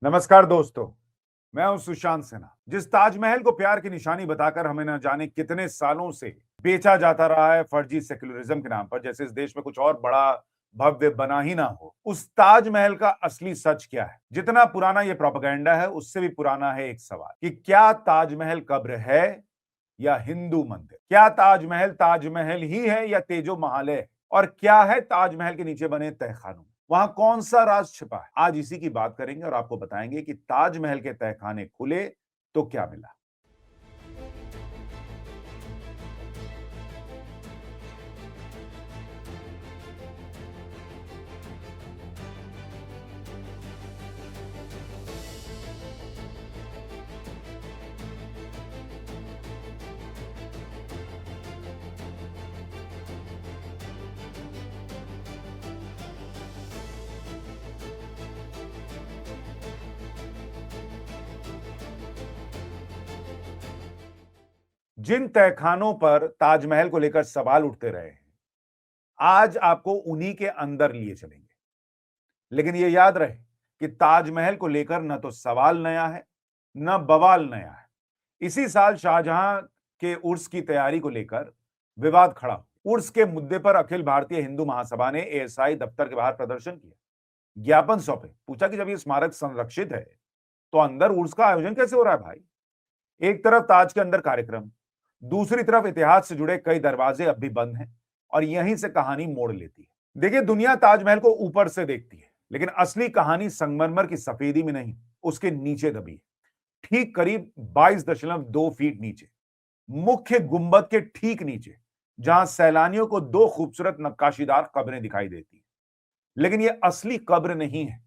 नमस्कार दोस्तों। मैं हूं सुशांत सिन्हा। जिस ताजमहल को प्यार की निशानी बताकर हमें न जाने कितने सालों से बेचा जाता रहा है फर्जी सेक्युलरिज्म के नाम पर, जैसे इस देश में कुछ और बड़ा भव्य बना ही ना हो, उस ताजमहल का असली सच क्या है? जितना पुराना ये प्रोपेगेंडा है, उससे भी पुराना है एक सवाल कि क्या ताजमहल कब्र है या हिंदू मंदिर? क्या ताजमहल ताजमहल ही है या तेजो महाल है? और क्या है ताजमहल के नीचे बने तहखानों? वहां कौन सा राज छिपा है? आज इसी की बात करेंगे और आपको बताएंगे कि ताजमहल के तहखाने खुले तो क्या मिला। जिन तहखानों पर ताजमहल को लेकर सवाल उठते रहे हैं, आज आपको उन्हीं के अंदर लिए चलेंगे। लेकिन यह याद रहे कि ताजमहल को लेकर न तो सवाल नया है, न बवाल नया है। इसी साल शाहजहां के उर्स की तैयारी को लेकर विवाद खड़ा। उर्स के मुद्दे पर अखिल भारतीय हिंदू महासभा ने एएसआई दफ्तर के बाहर प्रदर्शन किया, ज्ञापन सौंपे, पूछा कि जब ये स्मारक संरक्षित है तो अंदर उर्स का आयोजन कैसे हो रहा है भाई? एक तरफ ताज के अंदर कार्यक्रम, दूसरी तरफ इतिहास से जुड़े कई दरवाजे अब भी बंद हैं और यहीं से कहानी मोड़ लेती है। देखिए, दुनिया ताजमहल को ऊपर से देखती है, लेकिन असली कहानी संगमरमर की सफेदी में नहीं, उसके नीचे दबी है। ठीक करीब 22.2 फीट नीचे, मुख्य गुंबद के ठीक नीचे, जहां सैलानियों को दो खूबसूरत नक्काशीदार कब्रें दिखाई देती हैं। लेकिन यह असली कब्र नहीं है।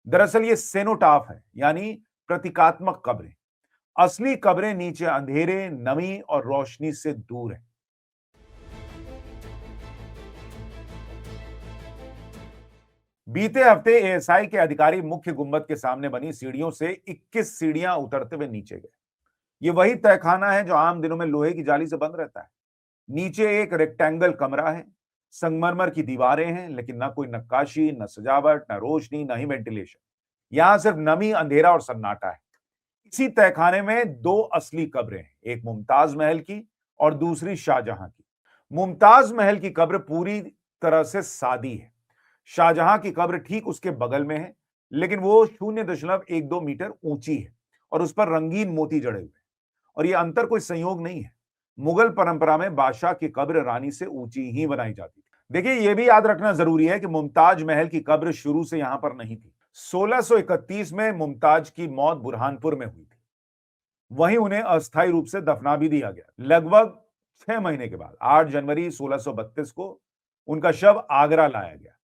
दरअसल ये सेनोटाफ है, यानी प्रतीकात्मक कब्रें। असली कब्रें नीचे अंधेरे, नमी और रोशनी से दूर है। बीते हफ्ते एएसआई के अधिकारी मुख्य गुंबद के सामने बनी सीढ़ियों से 21 सीढ़ियां उतरते हुए नीचे गए। ये वही तहखाना है जो आम दिनों में लोहे की जाली से बंद रहता है। नीचे एक रेक्टेंगल कमरा है, संगमरमर की दीवारें हैं, लेकिन ना कोई नक्काशी, न सजावट, न रोशनी, न ही वेंटिलेशन। यहां सिर्फ नमी, अंधेरा और सन्नाटा है। इसी तहखाने में दो असली कब्रें हैं, एक मुमताज महल की और दूसरी शाहजहां की। मुमताज महल की कब्र पूरी तरह से सादी है। शाहजहां की कब्र ठीक उसके बगल में है, लेकिन वो 0.12 मीटर ऊंची है और उस पर रंगीन मोती जड़े हुए हैं। और ये अंतर कोई संयोग नहीं है। मुगल परंपरा में बादशाह की कब्र रानी से ऊंची ही बनाई जाती थी। देखिए, यह भी याद रखना जरूरी है कि मुमताज महल की कब्र शुरू से यहां पर नहीं थी। 1631 में मुमताज की मौत बुरहानपुर में हुई थी। वहीं उन्हें अस्थायी रूप से दफना भी दिया गया। लगभग 6 महीने के बाद 8 जनवरी 1632 को उनका शव आगरा लाया गया।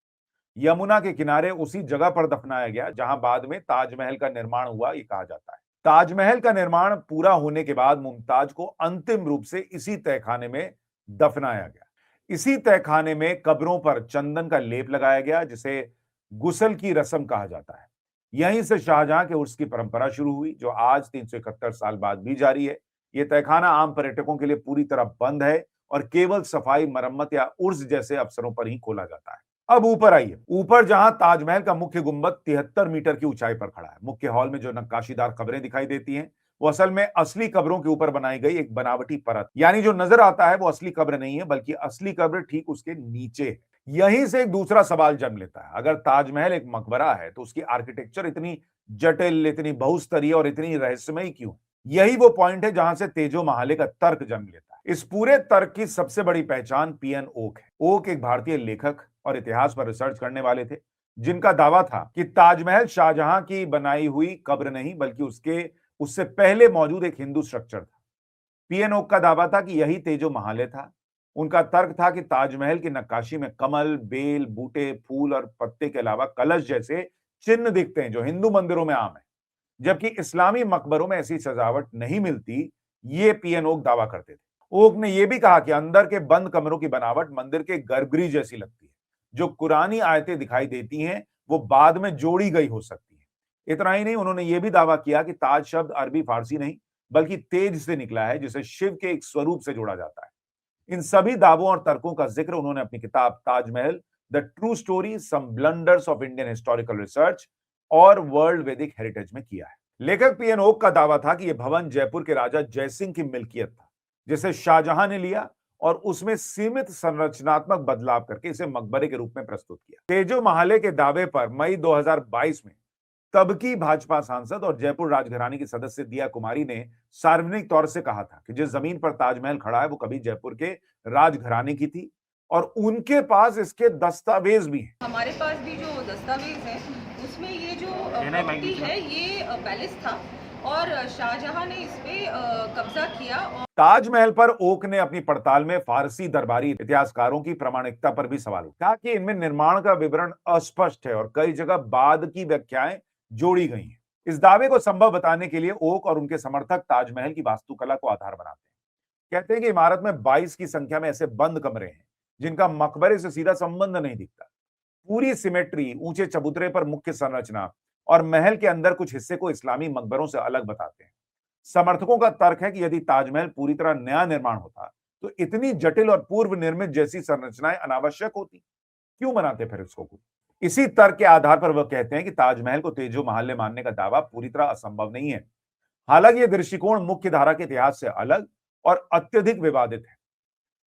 यमुना के किनारे उसी जगह पर दफनाया गया जहां बाद में ताजमहल का निर्माण हुआ, ये कहा जाता है। ताजमहल का निर्माण पूरा होने के बाद मुमताज को अंतिम रूप से इसी तहखाने में दफनाया गया। इसी तहखाने में कब्रों पर चंदन का लेप लगाया गया, जिसे गुसल की रस्म कहा जाता है। यहीं से शाहजहां के उर्स की परंपरा शुरू हुई, जो आज 371 साल बाद भी जारी है। यह तहखाना आम पर्यटकों के लिए पूरी तरह बंद है और केवल सफाई, मरम्मत या उर्स जैसे अवसरों पर ही खोला जाता है। अब ऊपर आइए। ऊपर जहां ताजमहल का मुख्य गुंबद 73 मीटर की ऊंचाई पर खड़ा है, मुख्य हॉल में जो नक्काशीदार कब्रें दिखाई देती हैं, वो असल में असली कब्रों के ऊपर बनाई गई एक बनावटी परत, यानी जो नजर आता है वो असली कब्र नहीं है, बल्कि असली कब्र ठीक उसके नीचे है। यहीं से एक दूसरा सवाल जन्म लेता है। अगर ताजमहल एक मकबरा है तो उसकी आर्किटेक्चर इतनी जटिल, इतनी बहुस्तरीय और इतनी रहस्यमयी क्यों? यही वो पॉइंट है जहां से तेजो महाले का तर्क जन्म लेता है। इस पूरे तर्क की सबसे बड़ी पहचान पीएन ओक है। ओक एक भारतीय लेखक और इतिहास पर रिसर्च करने वाले थे, जिनका दावा था कि ताजमहल शाहजहां की बनाई हुई कब्र नहीं, बल्कि उससे पहले मौजूद एक हिंदू स्ट्रक्चर था। पीएन ओक का दावा था कि यही तेजो महाले था। उनका तर्क था कि ताजमहल की नक्काशी में कमल, बेल, बूटे, फूल और पत्ते के अलावा कलश जैसे चिन्ह दिखते हैं, जो हिंदू मंदिरों में आम है, जबकि इस्लामी मकबरों में ऐसी सजावट नहीं मिलती। ये पीएन ओक दावा करते थे। ओक ने यह भी कहा कि अंदर के बंद कमरों की बनावट मंदिर के गर्भगृह जैसी लगती है। जो कुरानी आयतें दिखाई देती हैं, वो बाद में जोड़ी गई हो सकती है। इतना ही नहीं, उन्होंने यह भी दावा किया कि ताज शब्द अरबी फारसी नहीं, बल्कि तेज से निकला है, जिसे शिव के एक स्वरूप से जोड़ा जाता है। इन सभी दावों और तर्कों का जिक्र उन्होंने अपनी किताब Taj Mahal the true story, some blunders of Indian historical research और वर्ल्ड वैदिक हेरिटेज में किया है। लेखक पीएन ओक का दावा था कि यह भवन जयपुर के राजा जयसिंह की मिल्कियत था, जिसे शाहजहां ने लिया और उसमें सीमित संरचनात्मक बदलाव करके इसे मकबरे के रूप में प्रस्तुत किया। तेजो महाले के दावे पर मई 2022 में तब की भाजपा सांसद और जयपुर राजघराने की सदस्य दिया कुमारी ने सार्वजनिक तौर से कहा था कि जिस जमीन पर ताजमहल खड़ा है वो कभी जयपुर के राजघराने की थी और उनके पास इसके दस्तावेज भी हैं। हमारे पास भी जो दस्तावेज है उसमें ये जो प्रॉपर्टी है ये पैलेस था और शाहजहां ने इस पे कब्जा किया। और ताजमहल पर ओक ने अपनी पड़ताल में फारसी दरबारी इतिहासकारों की प्रामाणिकता पर भी सवाल उठाया कि इनमें निर्माण का विवरण अस्पष्ट है और कई जगह बाद की व्याख्याएं जोड़ी गई हैं। इस दावे को संभव बताने के लिए ओक और उनके समर्थक ताजमहल की वास्तुकला को आधार बनाते हैं। कहते हैं कि इमारत में 22 की संख्या में ऐसे बंद कमरे हैं जिनका मकबरे से सीधा संबंध नहीं दिखता। पूरी सिमेट्री, ऊंचे चबूतरे पर मुख्य संरचना और महल के अंदर कुछ हिस्से को इस्लामी मकबरों से अलग बताते हैं। समर्थकों का तर्क है कि यदि ताजमहल पूरी तरह नया निर्माण होता तो इतनी जटिल और पूर्व निर्मित जैसी संरचनाएं अनावश्यक होती, क्यों बनाते फिर इसको कोई। इसी तर्क के आधार पर वह कहते हैं कि ताजमहल को तेजो महल मानने का दावा पूरी तरह असंभव नहीं है। हालांकि यह दृष्टिकोण मुख्य धारा के इतिहास से अलग और अत्यधिक विवादित है।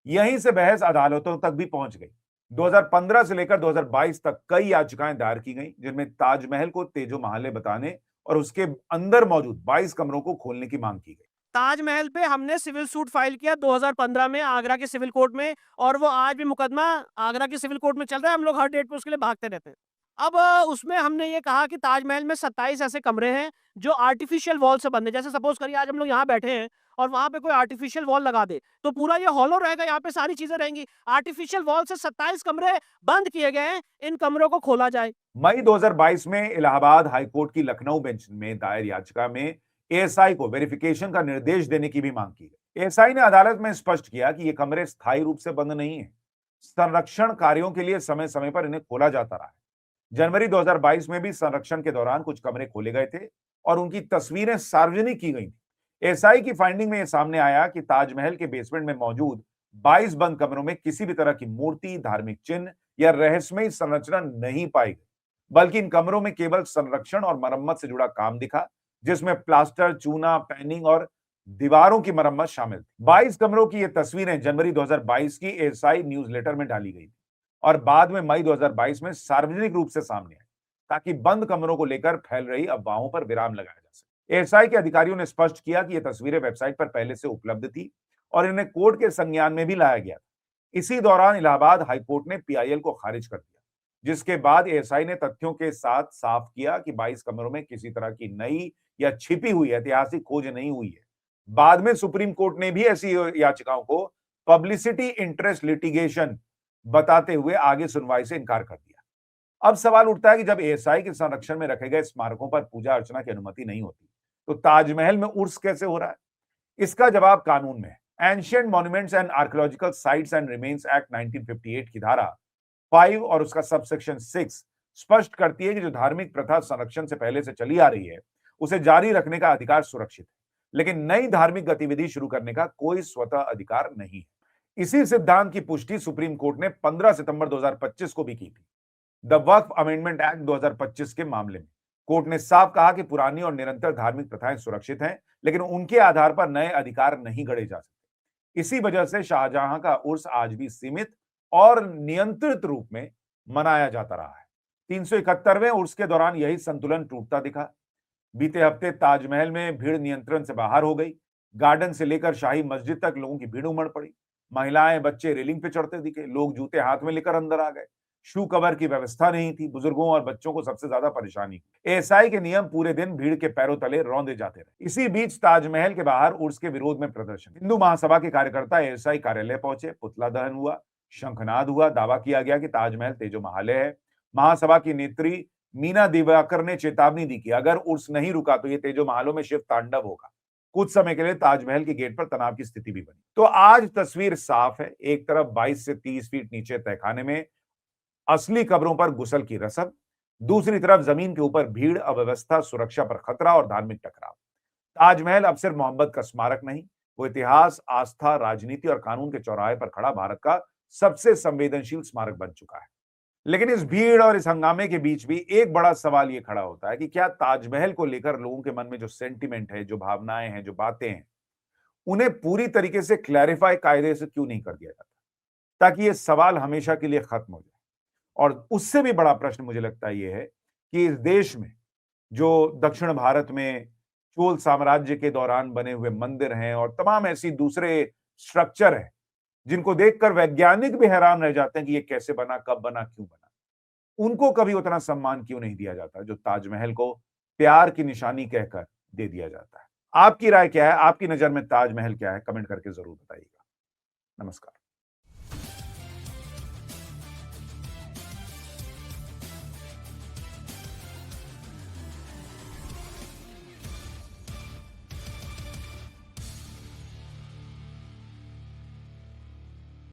यहीं से बहस अदालतों तक भी पहुंच गई। 2015 से लेकर 2022 तक कई याचिकाएं दायर की गईं, जिनमें ताजमहल को तेजो महल बताने और उसके अंदर मौजूद 22 कमरों को खोलने की मांग की गई। ताजमहल पे हमने सिविल सूट फाइल किया 2015 में आगरा के सिविल कोर्ट में, और वो आज भी मुकदमा आगरा के सिविल कोर्ट में चल रहा है। हम लोग हर डेट पे उसके लिए भागते रहते हैं। अब उसमें हमने ये कहा कि ताजमहल में 27 ऐसे कमरे हैं जो आर्टिफिशियल वॉल से बने। जैसे सपोज करिए आज हम लोग यहाँ बैठे हैं और वहां पे कोई आर्टिफिशियल वॉल लगा दे तो पूरा ये हॉलो रहेगा, यहाँ पे सारी चीजें रहेंगी। आर्टिफिशियल वॉल से 27 कमरे बंद किए गए हैं, इन कमरों को खोला जाए। मई 2022 में इलाहाबाद हाईकोर्ट की लखनऊ बेंच में दायर याचिका में एएसआई को वेरिफिकेशन का निर्देश देने की भी मांग की गई। एएसआई ने अदालत में स्पष्ट किया कि ये कमरे स्थायी रूप से बंद नहीं है, संरक्षण कार्यों के लिए समय समय पर इन्हें खोला जाता रहा है। जनवरी 2022 में भी संरक्षण के दौरान कुछ कमरे खोले गए थे और उनकी तस्वीरें सार्वजनिक की गई थी। एएसआई की फाइंडिंग में यह सामने आया कि ताजमहल के बेसमेंट में मौजूद 22 बंद कमरों में किसी भी तरह की मूर्ति, धार्मिक चिन्ह या रहस्यमयी संरचना नहीं पाई गई, बल्कि इन कमरों में केवल संरक्षण और मरम्मत से जुड़ा काम दिखा, जिसमें प्लास्टर, चूना, पैनिंग और दीवारों की मरम्मत शामिल थी। 22 कमरों की ये तस्वीरें जनवरी 2022 की एएसआई न्यूज़लेटर में डाली गई थी और बाद में मई 2022 में सार्वजनिक रूप से सामने आई, ताकि बंद कमरों को लेकर फैल रही अफवाहों पर विराम लगाया जा सके। एएसआई के अधिकारियों ने स्पष्ट किया कि ये तस्वीरें वेबसाइट पर पहले से उपलब्ध थी और इन्हें कोर्ट के संज्ञान में भी लाया गया था। इसी दौरान इलाहाबाद हाईकोर्ट ने पीआईएल को खारिज कर दिया, जिसके बाद एएसआई ने तथ्यों के साथ साफ किया कि 22 कमरों में किसी तरह की नई या छिपी हुई ऐतिहासिक खोज नहीं हुई है। बाद में सुप्रीम कोर्ट ने भी ऐसी याचिकाओं को पब्लिसिटी इंटरेस्ट लिटिगेशन बताते हुए आगे सुनवाई से इनकार कर दिया। अब सवाल उठता है कि जब एएसआई के संरक्षण में रखे गए स्मारकों पर पूजा अर्चना की अनुमति नहीं होती, तो ताजमहल में उर्स कैसे हो रहा है? इसका जवाब कानून में है। Ancient monuments and archaeological sites and remains act 1958 की धारा 5 और उसका सबसेक्शन 6 स्पष्ट करती है कि जो धार्मिक प्रथा संरक्षण से पहले से चली आ रही है, उसे जारी रखने का अधिकार सुरक्षित है, लेकिन नई धार्मिक गतिविधि शुरू करने का कोई स्वतः अधिकार नहीं है। इसी सिद्धांत की पुष्टि सुप्रीम कोर्ट ने 15 सितंबर 2025 को भी की थी। द वक्फ अमेंडमेंट एक्ट 2025 के मामले में कोर्ट ने साफ कहा कि पुरानी और निरंतर धार्मिक प्रथाएं सुरक्षित हैं, लेकिन उनके आधार पर नए अधिकार नहीं गढ़े जा सकते। इसी वजह से शाहजहां का उर्स आज भी सीमित और नियंत्रित रूप में मनाया जाता रहा है। 371वें उर्स के दौरान यही संतुलन टूटता दिखा। बीते हफ्ते ताजमहल में भीड़ नियंत्रण से बाहर हो गई। गार्डन से लेकर शाही मस्जिद तक लोगों की भीड़ उमड़ पड़ी। महिलाएं, बच्चे रेलिंग पे चढ़ते दिखे, लोग जूते हाथ में लेकर अंदर आ गए। शू कवर की व्यवस्था नहीं थी। बुजुर्गों और बच्चों को सबसे ज्यादा परेशानी हुई। एएसआई के नियम पूरे दिन भीड़ के पैरों तले रौंदे जाते रहे। इसी बीच ताजमहल के बाहर उर्स के विरोध में प्रदर्शन। हिंदू महासभा के कार्यकर्ता एएसआई कार्यालय पहुंचे, पुतला दहन हुआ, शंखनाद हुआ, दावा किया गया कि ताजमहल तेजो महाल है। महासभा की नेत्री मीना दिवाकर ने चेतावनी दी कि अगर उर्स नहीं रुका तो ये तेजो महालों में शिव तांडव होगा। कुछ समय के लिए ताजमहल के गेट पर तनाव की स्थिति भी बनी। तो आज तस्वीर साफ है। एक तरफ 22 से 30 फीट नीचे तहखाने में असली कब्रों पर गुसल की रस्म, दूसरी तरफ जमीन के ऊपर भीड़, अव्यवस्था, सुरक्षा पर खतरा और धार्मिक टकराव। ताजमहल अब सिर्फ मोहब्बत का स्मारक नहीं, वो इतिहास, आस्था, राजनीति और कानून के चौराहे पर खड़ा भारत का सबसे संवेदनशील स्मारक बन चुका है। लेकिन इस भीड़ और इस हंगामे के बीच भी एक बड़ा सवाल यह खड़ा होता है कि क्या ताजमहल को लेकर लोगों के मन में जो सेंटिमेंट है, जो भावनाएं हैं, जो बातें हैं, उन्हें पूरी तरीके से क्लैरिफाई कायदे से क्यों नहीं कर दिया जाता, ताकि ये सवाल हमेशा के लिए खत्म हो जाए। और उससे भी बड़ा प्रश्न मुझे लगता है ये है कि इस देश में जो दक्षिण भारत में चोल साम्राज्य के दौरान बने हुए मंदिर हैं और तमाम ऐसी दूसरे स्ट्रक्चर हैं, जिनको देखकर वैज्ञानिक भी हैरान रह जाते हैं कि ये कैसे बना, कब बना, क्यों बना, उनको कभी उतना सम्मान क्यों नहीं दिया जाता जो ताजमहल को प्यार की निशानी कहकर दे दिया जाता है। आपकी राय क्या है? आपकी नजर में ताजमहल क्या है? कमेंट करके जरूर बताइएगा। नमस्कार।